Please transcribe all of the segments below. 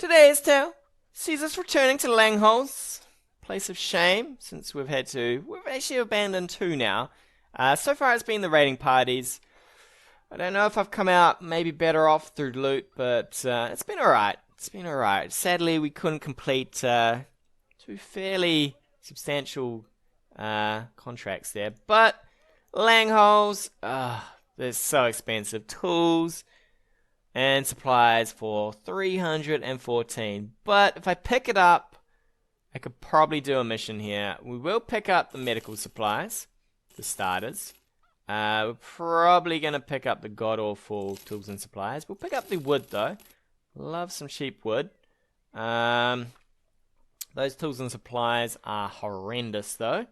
Today's tale sees us returning to Langholz, place of shame, since we've actually abandoned two now. So far it's been the raiding parties. I don't know if I've come out maybe better off through loot, but it's been alright. It's been alright. Sadly, we couldn't complete two fairly substantial contracts there, but Langholz, they're so expensive. Tools and supplies for 314. But if I pick it up, I could probably do a mission here. We will pick up the medical supplies, for starters. We're probably going to pick up the god-awful tools and supplies. We'll pick up the wood, though. Love some cheap wood. Those tools and supplies are horrendous, though.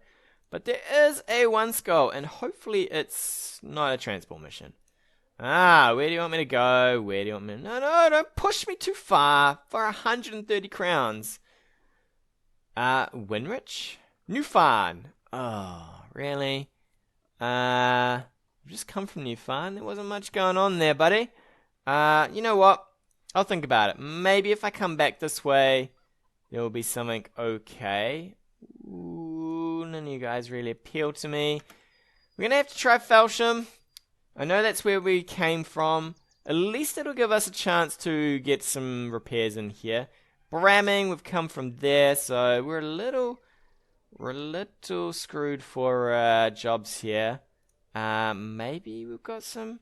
But there is a one skull, and hopefully it's not a transport mission. Where do you want me to go? Where do you want me to... No, don't push me too far for 130 crowns. Winrich? New Farn. Oh, really? I've just come from New Farn. There wasn't much going on there, buddy. You know what? I'll think about it. Maybe if I come back this way, there will be something okay. Ooh, none of you guys really appeal to me. We're going to have to try Felsham. I know that's where we came from. At least it'll give us a chance to get some repairs in here. Bramming, we've come from there, so we're a little screwed for jobs here. Maybe we've got some...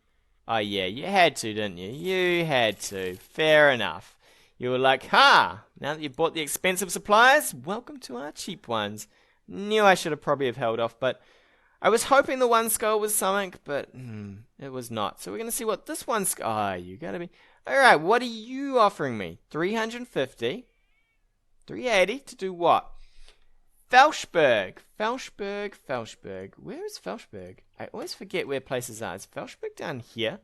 Oh yeah, you had to, didn't you? You had to. Fair enough. You were like, now that you've bought the expensive supplies, welcome to our cheap ones. Knew I should have probably have held off, but I was hoping the one skull was something, but it was not. So we're going to see what this one skull... Oh, you gotta be... Alright, what are you offering me? 350? 380 to do what? Felshberg. Where is Felshberg? I always forget where places are. Is Felshberg down here?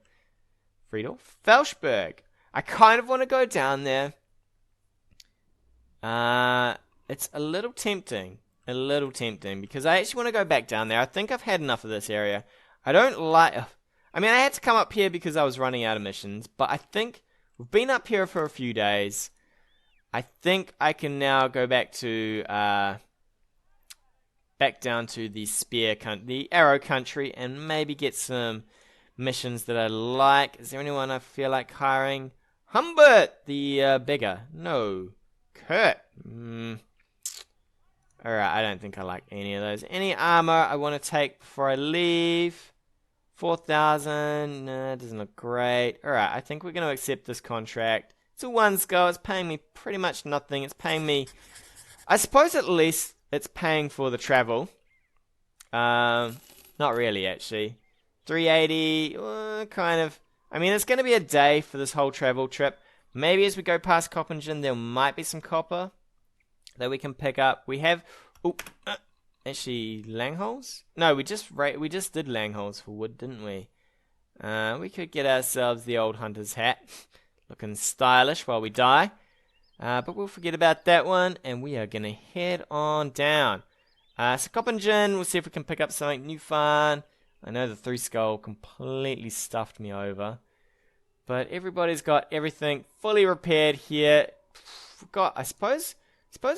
Friedel? Felshberg. I kind of want to go down there. It's a little tempting. Because I actually want to go back down there. I think I've had enough of this area. I don't like... I mean, I had to come up here because I was running out of missions. But I think we've been up here for a few days. I think I can now go back to... back down to the the arrow country, and maybe get some missions that I like. Is there anyone I feel like hiring? Humbert, the beggar. No. Kurt. Alright, I don't think I like any of those. Any armor I want to take before I leave? 4,000. No, it doesn't look great. Alright, I think we're going to accept this contract. It's a one skull. It's paying me pretty much nothing. It's paying me... I suppose at least it's paying for the travel. Not really, actually. 380, kind of. I mean, it's going to be a day for this whole travel trip. Maybe as we go past Coppingen, there might be some copper that we can pick up. We have... actually, Langholz? No, we just did Langholz for wood, didn't we? We could get ourselves the old hunter's hat. Looking stylish while we die. But we'll forget about that one, and we are going to head on down. So Coppingen, we'll see if we can pick up something. New Farn. I know the 3 skull completely stuffed me over. But everybody's got everything fully repaired here. I suppose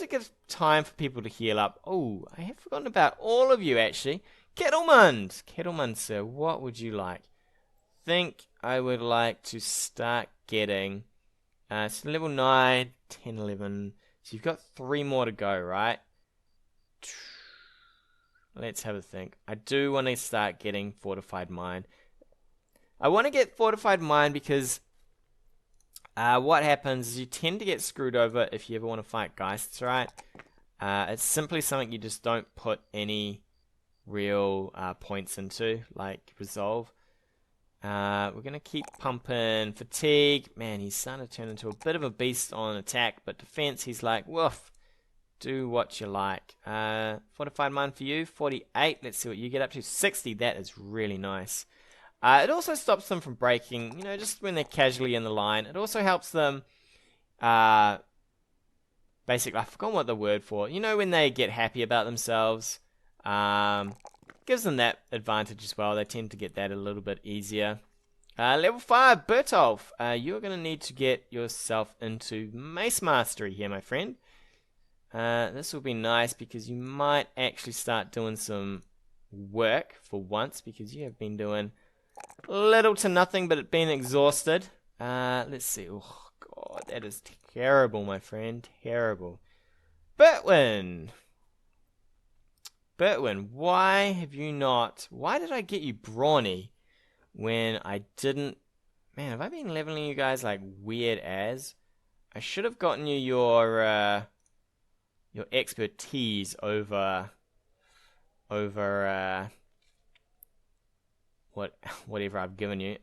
it gives time for people to heal up. Oh, I have forgotten about all of you, actually. Kettlemund, sir, what would you like? Think I would like to start getting... so level 9, 10, 11. So you've got 3 more to go, right? Let's have a think. I do want to start getting Fortified Mind. I want to get Fortified Mind because what happens is you tend to get screwed over if you ever want to fight Geists, right? It's simply something you just don't put any real points into, like Resolve. We're going to keep pumping Fatigue. Man, he's starting to turn into a bit of a beast on attack, but defense, he's like, woof, do what you like. Fortified Mind for you, 48. Let's see what you get up to. 60, that is really nice. It also stops them from breaking, just when they're casually in the line. It also helps them, basically, I forgot what the word for it. When they get happy about themselves. Gives them that advantage as well. They tend to get that a little bit easier. Level 5, Bertolf. You're going to need to get yourself into Mace Mastery here, my friend. This will be nice because you might actually start doing some work for once, because you have been doing little to nothing but being exhausted. Let's see. Oh, God, that is terrible, my friend. Terrible. Bertwin, why have you not... Why did I get you brawny when I didn't... Man, have I been leveling you guys like weird as? I should have gotten you your expertise over whatever I've given you.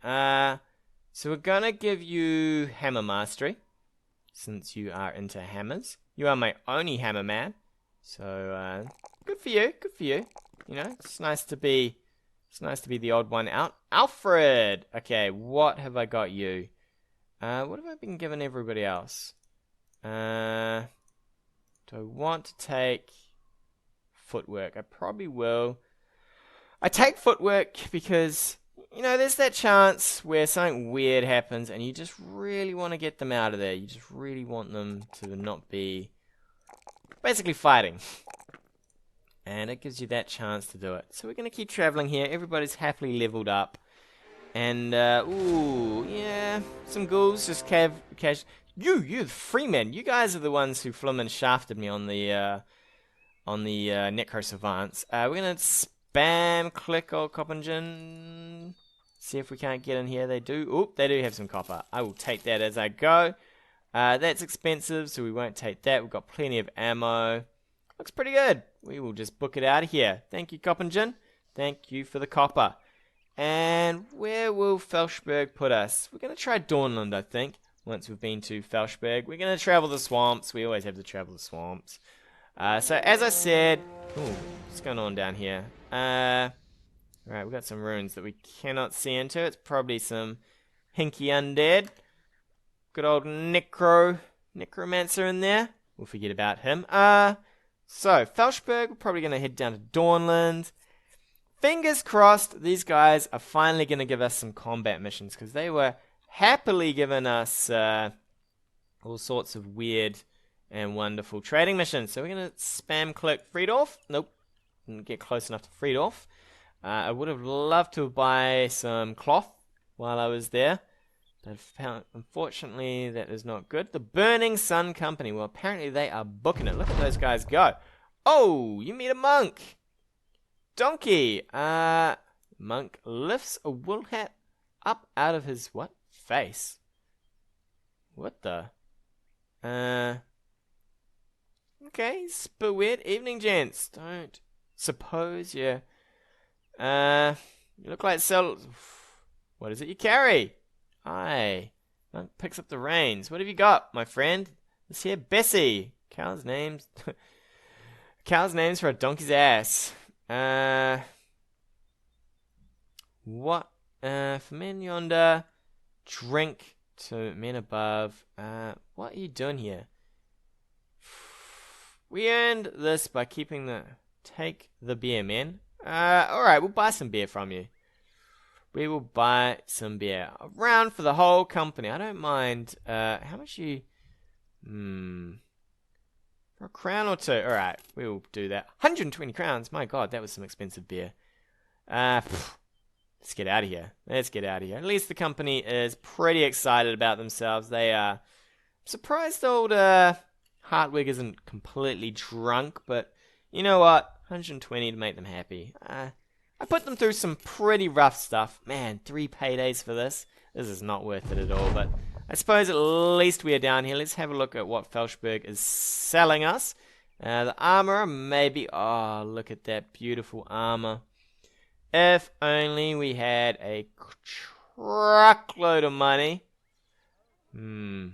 So we're gonna give you Hammer Mastery, since you are into hammers. You are my only hammer man, so good for you. Good for you. You know, it's nice to be the odd one out. Alfred. Okay, what have I got you? What have I been giving everybody else? Do I want to take footwork? I probably will. I take footwork because, you know, there's that chance where something weird happens and you just really want to get them out of there. You just really want them to not be basically fighting. And it gives you that chance to do it. So we're going to keep traveling here. Everybody's happily leveled up. And, ooh, yeah, some ghouls just cash. You the freemen. You guys are the ones who flimmin' shafted me on the Necro Savants. We're going to spam click old Coppingen. See if we can't get in here. They do. Oop, they do have some copper. I will take that as I go. That's expensive, so we won't take that. We've got plenty of ammo. Looks pretty good. We will just book it out of here. Thank you, Coppingen. Thank you for the copper. And where will Felshberg put us? We're going to try Dawnland, I think, once we've been to Felshberg. We're going to travel the swamps. We always have to travel the swamps. So, as I said... Ooh, what's going on down here? Alright, we've got some runes that we cannot see into. It's probably some hinky undead. Good old necromancer in there. We'll forget about him. So, Felshberg, we're probably going to head down to Dawnland. Fingers crossed, these guys are finally going to give us some combat missions, because they were happily giving us all sorts of weird and wonderful trading missions. So we're going to spam click Friedhof. Nope, didn't get close enough to Friedhof. I would have loved to buy some cloth while I was there, but unfortunately that is not good. The Burning Sun Company, well, apparently they are booking it. Look at those guys go. Oh, you meet a monk. Donkey. Monk lifts a wool hat up out of his what? Face. What the? Okay, it's a bit weird. Evening, gents. Don't suppose you. You look like What is it you carry? Aye. Monk picks up the reins. What have you got, my friend? This here, Bessie. Cow's names. Cow's names for a donkey's ass. What? For men yonder, drink to men above. What are you doing here? We earned this by keeping the... Take the beer, men. Alright, we'll buy some beer from you. We will buy some beer. A round for the whole company. I don't mind. How much you... For a crown or two. Alright, we will do that. 120 crowns. My god, that was some expensive beer. Let's get out of here. Let's get out of here. At least the company is pretty excited about themselves. They are... surprised old Hartwig isn't completely drunk, but you know what? 120 to make them happy. I put them through some pretty rough stuff. Man, 3 paydays for this. This is not worth it at all, but I suppose at least we are down here. Let's have a look at what Felshberg is selling us. The armor, maybe. Oh, look at that beautiful armor. If only we had a truckload of money. Man.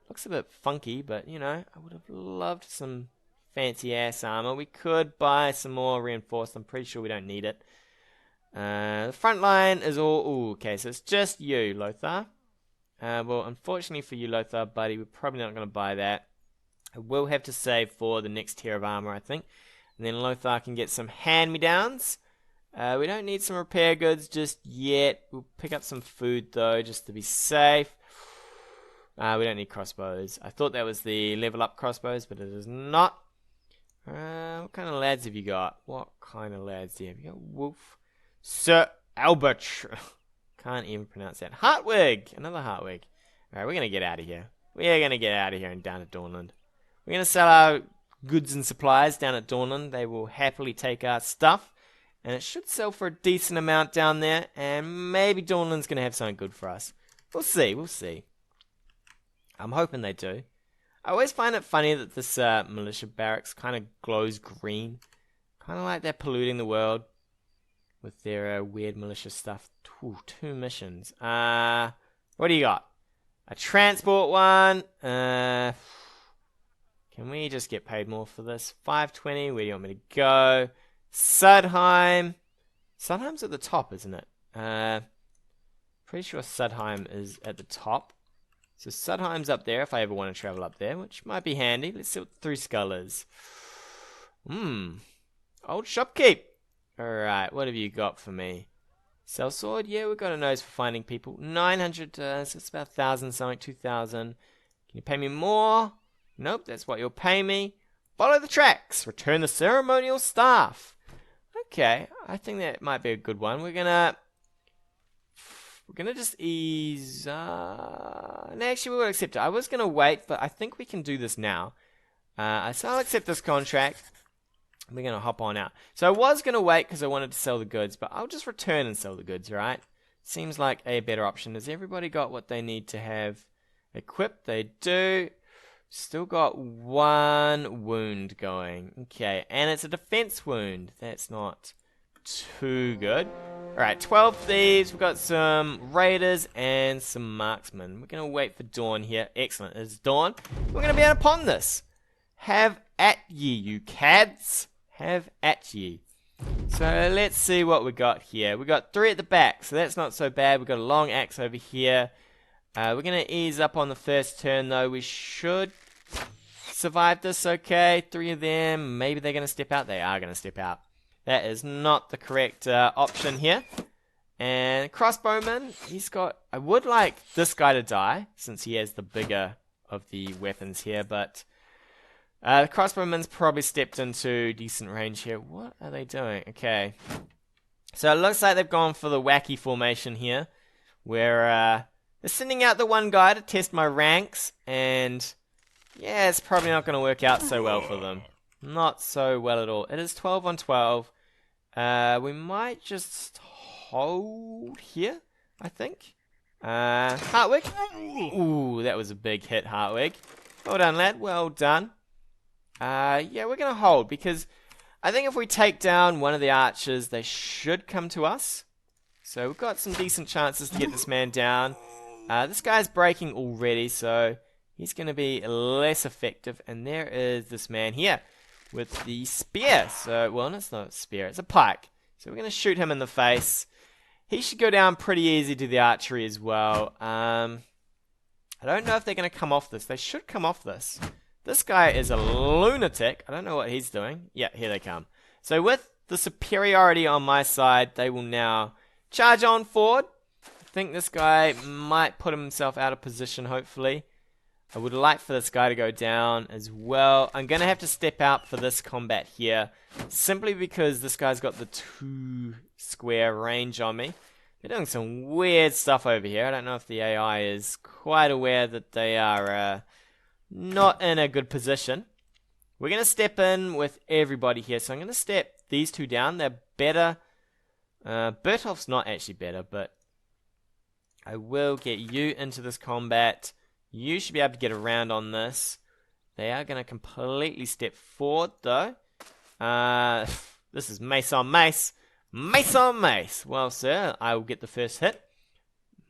Looks a bit funky, but, you know, I would have loved some fancy-ass armor. We could buy some more reinforced. I'm pretty sure we don't need it. The front line is all... Ooh, okay, so it's just you, Lothar. Well, unfortunately for you, Lothar, buddy, we're probably not going to buy that. I will have to save for the next tier of armor, I think. And then Lothar can get some hand-me-downs. We don't need some repair goods just yet. We'll pick up some food though, just to be safe. We don't need crossbows. I thought that was the level up crossbows, but it is not. What kind of lads have you got? What kind of lads do you have? You got Wolf. Sir Albert. Can't even pronounce that. Hartwig! Another Hartwig. Alright, we're going to get out of here. We're going to get out of here and down to Dawnland. We're going to sell our goods and supplies down at Dawnland. They will happily take our stuff. And it should sell for a decent amount down there. And maybe Dawnland's going to have something good for us. We'll see, we'll see. I'm hoping they do. I always find it funny that this militia barracks kind of glows green. Kind of like they're polluting the world with their weird militia stuff. Ooh, 2 missions. What do you got? A transport one. Can we just get paid more for this? 520. Where do you want me to go? Sudheim. Sudheim's at the top, isn't it? Pretty sure Sudheim is at the top. So Sudheim's up there if I ever want to travel up there, which might be handy. Let's see what 3 Skull is. Old shopkeep. Alright, what have you got for me? Sellsword? Yeah, we've got a nose for finding people. 900, so it's about 1,000 something, 2,000. Can you pay me more? Nope, that's what you'll pay me. Follow the tracks. Return the ceremonial staff. Okay, I think that might be a good one. We're gonna just ease... actually, we will accept it. I was gonna wait, but I think we can do this now. So I'll accept this contract. We're gonna hop on out. So I was gonna wait because I wanted to sell the goods, but I'll just return and sell the goods, right? Seems like a better option. Has everybody got what they need to have equipped? They do. Still got 1 wound going. Okay, and it's a defense wound. That's not too good. Alright, 12 thieves. We've got some raiders and some marksmen. We're going to wait for dawn here. Excellent. It's dawn. We're going to be able to pawn this. Have at ye, you cads. Have at ye. So let's see what we got here. We got 3 at the back, so that's not so bad. We've got a long axe over here. We're going to ease up on the first turn, though. We should survive this okay. 3 of them. Maybe they're going to step out. They are going to step out. That is not the correct option here. And crossbowman, he's got... I would like this guy to die, since he has the bigger of the weapons here, but... the crossbowman's probably stepped into decent range here. What are they doing? Okay. So it looks like they've gone for the wacky formation here, where... they're sending out the one guy to test my ranks, and yeah, it's probably not going to work out so well for them. Not so well at all. It is 12 on 12. We might just hold here, I think. Hartwig. Ooh, that was a big hit, Hartwig. Well done, lad. Well done. Yeah, we're going to hold, because I think if we take down one of the archers, they should come to us. So we've got some decent chances to get this man down. This guy's breaking already, so he's going to be less effective. And there is this man here with the spear. So, well, it's not a spear, it's a pike. So we're going to shoot him in the face. He should go down pretty easy to the archery as well. I don't know if they're going to come off this. They should come off this. This guy is a lunatic. I don't know what he's doing. Yeah, here they come. So with the superiority on my side, they will now charge on forward. I think this guy might put himself out of position, hopefully. I would like for this guy to go down as well. I'm going to have to step out for this combat here, simply because this guy's got the 2 square range on me. They're doing some weird stuff over here. I don't know if the AI is quite aware that they are not in a good position. We're going to step in with everybody here. So I'm going to step these 2 down. They're better. Bertolf's not actually better, but I will get you into this combat. You should be able to get around on this. They are going to completely step forward, though. This is mace on mace. Mace on mace. Well, sir, I will get the first hit.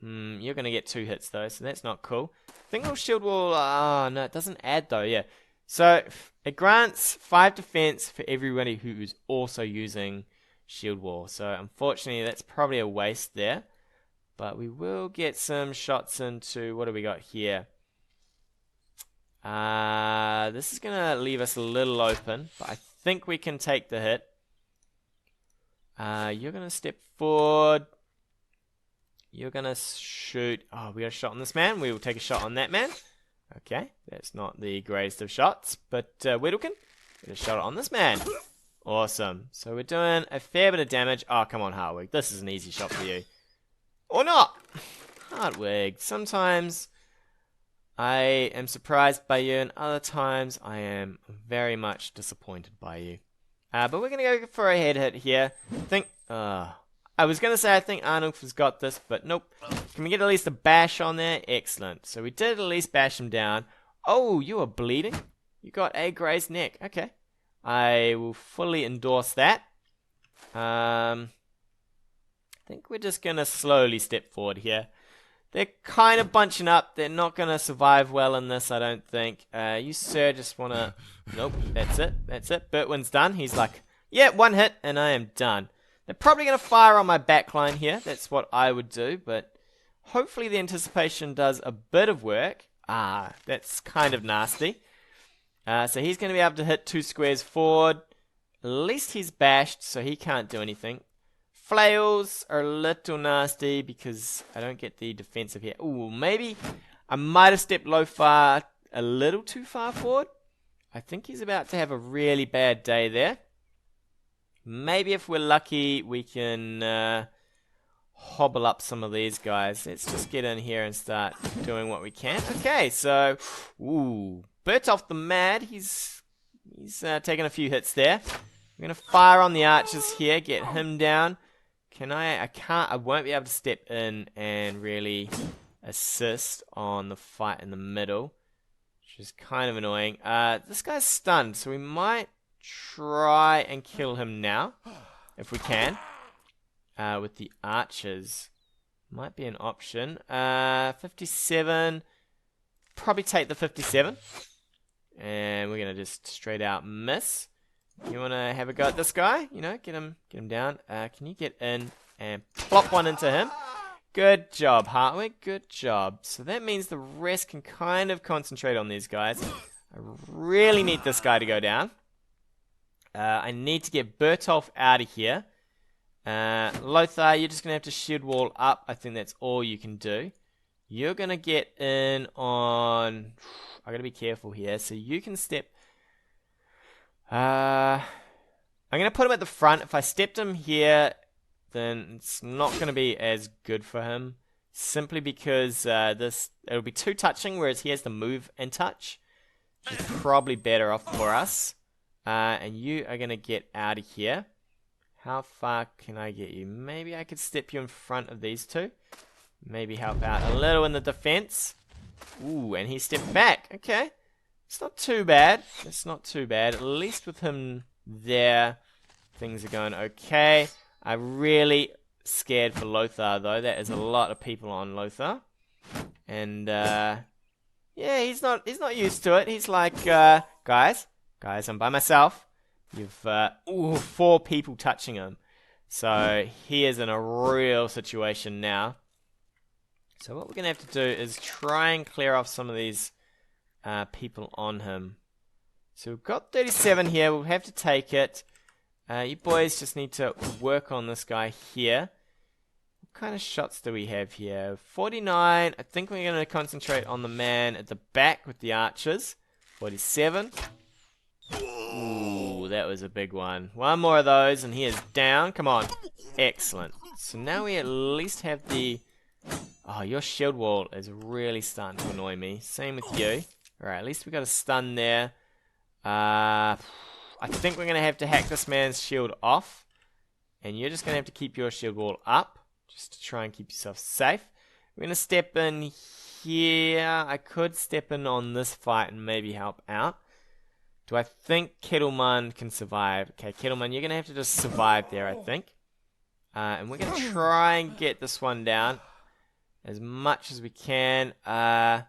You're going to get 2 hits, though, so that's not cool. Single shield wall. Oh, no, it doesn't add, though, yeah. So, it grants 5 defense for everybody who is also using shield wall. So, unfortunately, that's probably a waste there. But we will get some shots into... What do we got here? This is going to leave us a little open. But I think we can take the hit. You're going to step forward. You're going to shoot. Oh, we got a shot on this man. We will take a shot on that man. Okay, that's not the greatest of shots. But Weddlekin, get a shot on this man. Awesome. So we're doing a fair bit of damage. Oh, come on, Hartwig. This is an easy shot for you. Or not. Hartwig, sometimes I am surprised by you, and other times I am very much disappointed by you. But we're going to go for a head hit here. I was going to say I think Arnulf has got this, but nope. Can we get at least a bash on there? Excellent. So we did at least bash him down. Oh, you are bleeding? You got a grazed neck. Okay. I will fully endorse that. I think we're just going to slowly step forward here. They're kind of bunching up. They're not going to survive well in this, I don't think. You, sir, just want to... Nope, that's it. That's it. Bertwin's done. He's like, yeah, one hit, and I am done. They're probably going to fire on my backline here. That's what I would do, but hopefully the anticipation does a bit of work. Ah, that's kind of nasty. So he's going to be able to hit 2 squares forward. At least he's bashed, so he can't do anything. Flails are a little nasty because I don't get the defensive here. Ooh, maybe I might have stepped a little too far forward. I think he's about to have a really bad day there. Maybe if we're lucky, we can hobble up some of these guys. Let's just get in here and start doing what we can. Okay, so, ooh, Bertolf the Mad, he's taking a few hits there. We're going to fire on the archers here, get him down. I won't be able to step in and really assist on the fight in the middle, which is kind of annoying. This guy's stunned, so we might try and kill him now, if we can, with the archers. Might be an option. 57, probably take the 57, and we're gonna just straight out miss. You wanna have a go at this guy? You know, get him down. Can you get in and plop one into him? Good job, Hartwig. Good job. So that means the rest can kind of concentrate on these guys. I really need this guy to go down. I need to get Bertolf out of here. Lothar, you're just going to have to shield wall up. I think that's all you can do. You're going to get in on... I've got to be careful here. So you can step... I'm going to put him at the front. If I stepped him here, then it's not going to be as good for him. Simply because it'll be too touching, whereas he has to move and touch. Which is probably better off for us. And you are going to get out of here. How far can I get you? Maybe I could step you in front of these two. Maybe help out a little in the defense. Ooh, and he stepped back. Okay. It's not too bad. It's not too bad. At least with him there, things are going okay. I'm really scared for Lothar, though. That is a lot of people on Lothar. And, yeah, he's not used to it. He's like, guys, I'm by myself. You've 4 people touching him. So he is in a real situation now. So what we're going to have to do is try and clear off some of these people on him. So we've got 37 here. We'll have to take it. You boys just need to work on this guy here. What kind of shots do we have here? 49. I think we're going to concentrate on the man at the back with the archers. 47. Ooh, that was a big one. One more of those and he is down. Come on. Excellent. So now we at least have the... Oh, your shield wall is really starting to annoy me. Same with you. Alright, at least we got a stun there. I think we're going to have to hack this man's shield off. And you're just going to have to keep your shield wall up. Just to try and keep yourself safe. We're going to step in here. I could step in on this fight and maybe help out. Do I think Kettleman can survive? Okay, Kettleman, you're going to have to just survive there, I think. And we're going to try and get this one down as much as we can. Bertolf,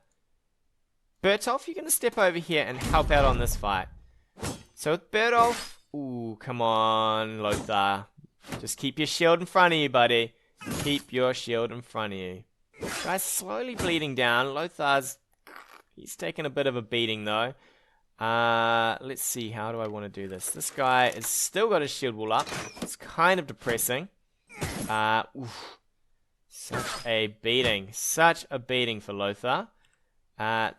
you're going to step over here and help out on this fight. So with Bertolf... Ooh, come on, Lothar. Just keep your shield in front of you, buddy. Keep your shield in front of you. Guy's slowly bleeding down. Lothar's... He's taking a bit of a beating, though. Let's see, how do I want to do this? This guy has still got his shield wall up. It's kind of depressing. Oof. Such a beating. Such a beating for Lothar.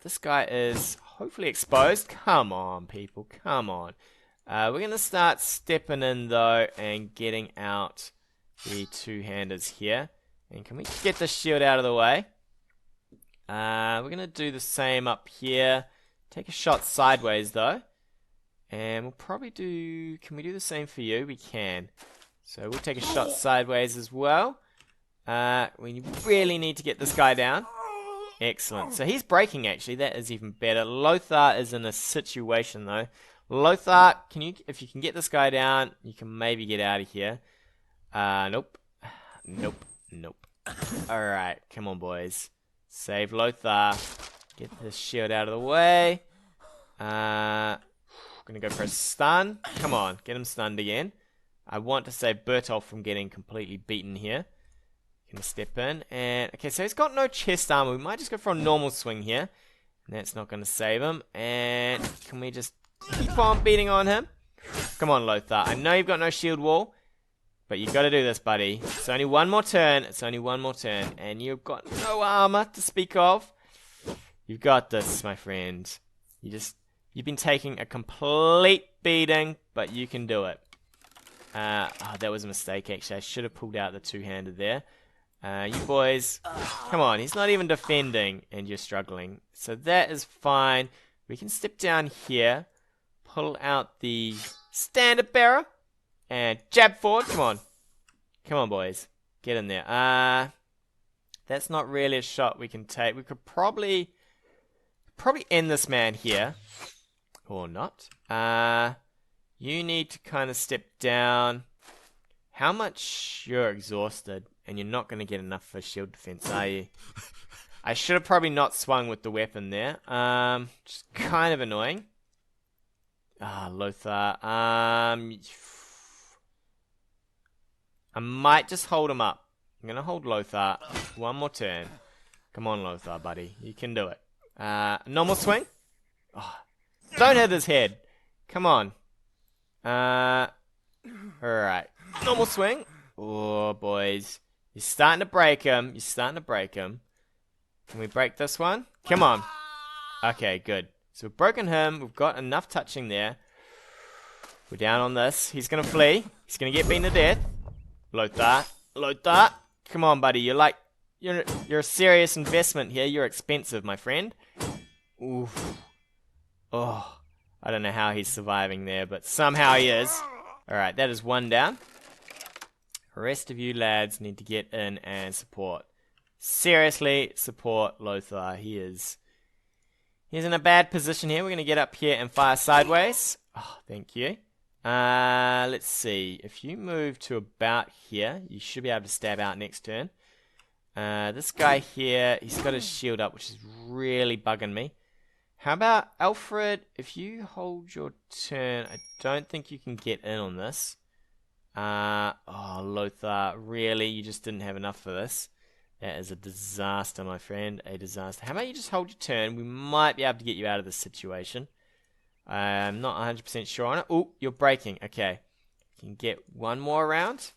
This guy is hopefully exposed. Come on, people. Come on. We're going to start stepping in, though, and getting out the two-handers here. And can we get the shield out of the way? We're going to do the same up here. Take a shot sideways, though. And we'll probably do... Can we do the same for you? We can. So we'll take a shot sideways as well. We really need to get this guy down. Excellent. So he's breaking, actually. That is even better. Lothar is in a situation, though. Lothar, if you can get this guy down, you can maybe get out of here. Nope. Nope. Nope. Alright, come on, boys. Save Lothar. Get this shield out of the way. Gonna go for a stun. Come on, get him stunned again. I want to save Bertolf from getting completely beaten here. Gonna step in, and okay, so he's got no chest armor. We might just go for a normal swing here. And that's not gonna save him. And can we just keep on beating on him? Come on, Lothar. I know you've got no shield wall, but you got to do this, buddy. It's only one more turn. It's only one more turn. And you've got no armor to speak of. You've got this, my friend. You've been taking a complete beating, but you can do it. Oh, that was a mistake, actually. I should have pulled out the two-handed there. You boys, come on. He's not even defending, and you're struggling. So that is fine. We can step down here, pull out the standard bearer, and jab forward. Come on. Come on, boys. Get in there. That's not really a shot we can take. We could probably end this man here. Or not. You need to kind of step down. How much? You're exhausted, and you're not going to get enough for shield defense, are you? I should have probably not swung with the weapon there. Just kind of annoying. Lothar. I might just hold him up. I'm going to hold Lothar. One more turn. Come on, Lothar, buddy. You can do it. Normal swing. Oh, don't hit his head. Come on. Alright. Normal swing. Oh, boys. You're starting to break him. You're starting to break him. Can we break this one? Come on. Okay, good. So we've broken him. We've got enough touching there. We're down on this. He's going to flee. He's going to get beaten to death. Lothar. Lothar. Come on, buddy. You're a serious investment here. You're expensive, my friend. Oof. Oh. I don't know how he's surviving there, but somehow he is. Alright, that is one down. The rest of you lads need to get in and support. Seriously, support Lothar. He's in a bad position here. We're going to get up here and fire sideways. Oh, thank you. Let's see. If you move to about here, you should be able to stab out next turn. This guy here, he's got his shield up, which is really bugging me. How about Alfred? If you hold your turn, I don't think you can get in on this. Oh, Lothar, really? You just didn't have enough for this? That is a disaster, my friend. A disaster. How about you just hold your turn? We might be able to get you out of this situation. I'm not 100% sure on it. Oh, you're breaking. Okay. You can get one more round.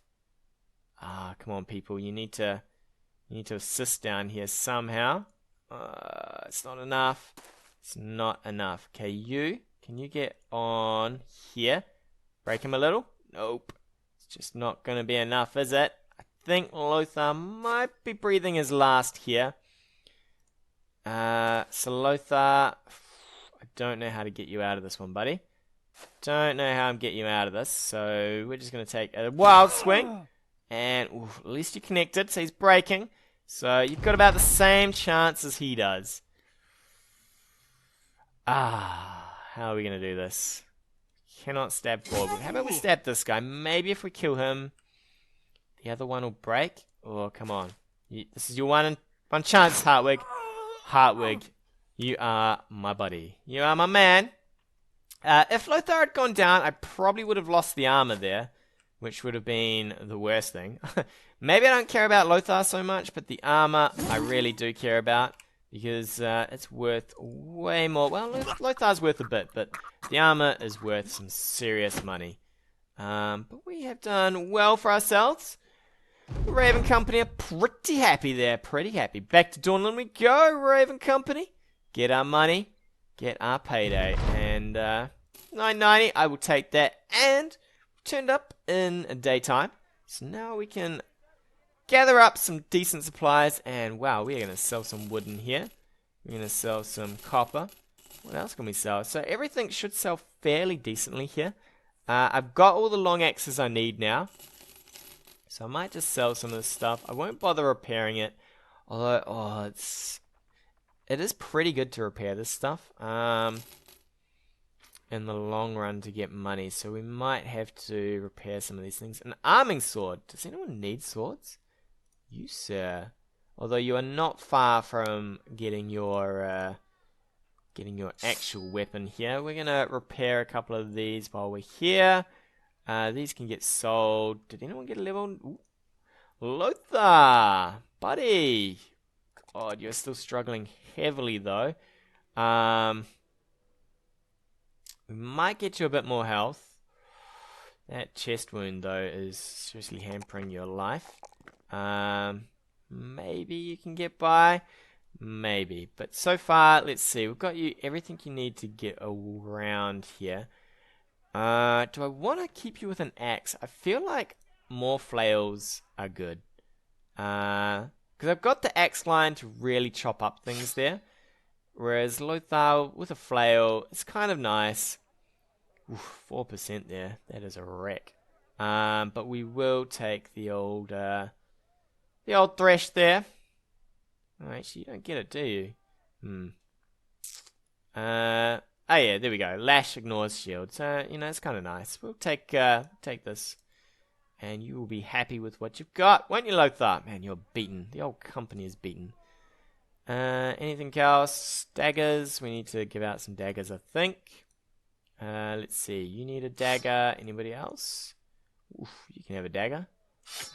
Come on, people. You need to assist down here somehow. It's not enough. It's not enough. Okay, can you get on here? Break him a little? Nope. It's just not going to be enough, is it? I think Lothar might be breathing his last here. So Lothar, I don't know how to get you out of this one, buddy. Don't know how I'm getting you out of this. So we're just going to take a wild swing. And at least you connected, so he's breaking. So you've got about the same chance as he does. How are we going to do this? Cannot stab forward. How about we stab this guy? Maybe if we kill him, the other one will break. Oh, come on. This is your one chance, Hartwig. Hartwig, you are my buddy. You are my man. If Lothar had gone down, I probably would have lost the armor there, which would have been the worst thing. Maybe I don't care about Lothar so much, but the armor I really do care about. because it's worth way more. Well, Lothar's worth a bit, but the armor is worth some serious money. But we have done well for ourselves. The Raven Company are pretty happy there, pretty happy. Back to Dawnland we go, Raven Company. Get our money, get our payday, and $9.90, I will take that. And turned up in daytime, so now we can gather up some decent supplies. And wow, we are going to sell some wood in here. We're going to sell some copper. What else can we sell? So everything should sell fairly decently here. I've got all the long axes I need now, so I might just sell some of this stuff. I won't bother repairing it, although it is pretty good to repair this stuff in the long run to get money. So we might have to repair some of these things. An arming sword. Does anyone need swords? You, sir. Although you are not far from getting your actual weapon here. We're gonna repair a couple of these while we're here. These can get sold. Did anyone get a level? Ooh. Lothar, buddy. God, you're still struggling heavily though. We might get you a bit more health. That chest wound though is seriously hampering your life. Maybe you can get by. Maybe. But so far, let's see. We've got you everything you need to get around here. Do I want to keep you with an axe? I feel like more flails are good. Because I've got the axe line to really chop up things there. Whereas Lothar with a flail, it's kind of nice. Oof, 4% there. That is a wreck. But we will take the old thresh there. Oh, actually, you don't get it, do you? Oh yeah, there we go. Lash ignores shield. So, it's kind of nice. We'll take this. And you will be happy with what you've got. Won't you, Lothar? Man, you're beaten. The old company is beaten. Anything else? Daggers. We need to give out some daggers, I think. Let's see. You need a dagger. Anybody else? Oof, you can have a dagger.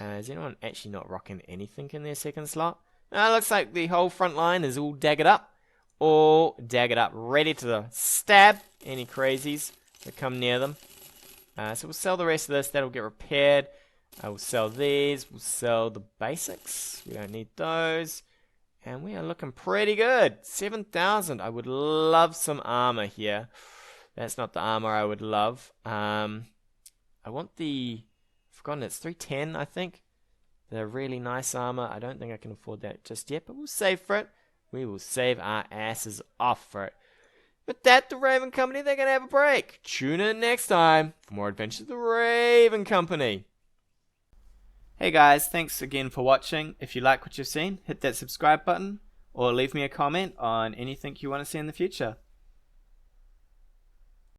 Is anyone actually not rocking anything in their second slot? It looks like the whole front line is all daggered up. All daggered up. Ready to stab any crazies that come near them. So we'll sell the rest of this. That'll get repaired. I will sell these. We'll sell the basics. We don't need those. And we are looking pretty good. 7,000. I would love some armor here. That's not the armor I would love. I want the... I've forgotten, it's 310, I think. The really nice armor. I don't think I can afford that just yet, but we'll save for it. We will save our asses off for it. With that, the Raven Company, they're going to have a break. Tune in next time for more adventures of the Raven Company. Hey guys, thanks again for watching. If you like what you've seen, hit that subscribe button or leave me a comment on anything you want to see in the future.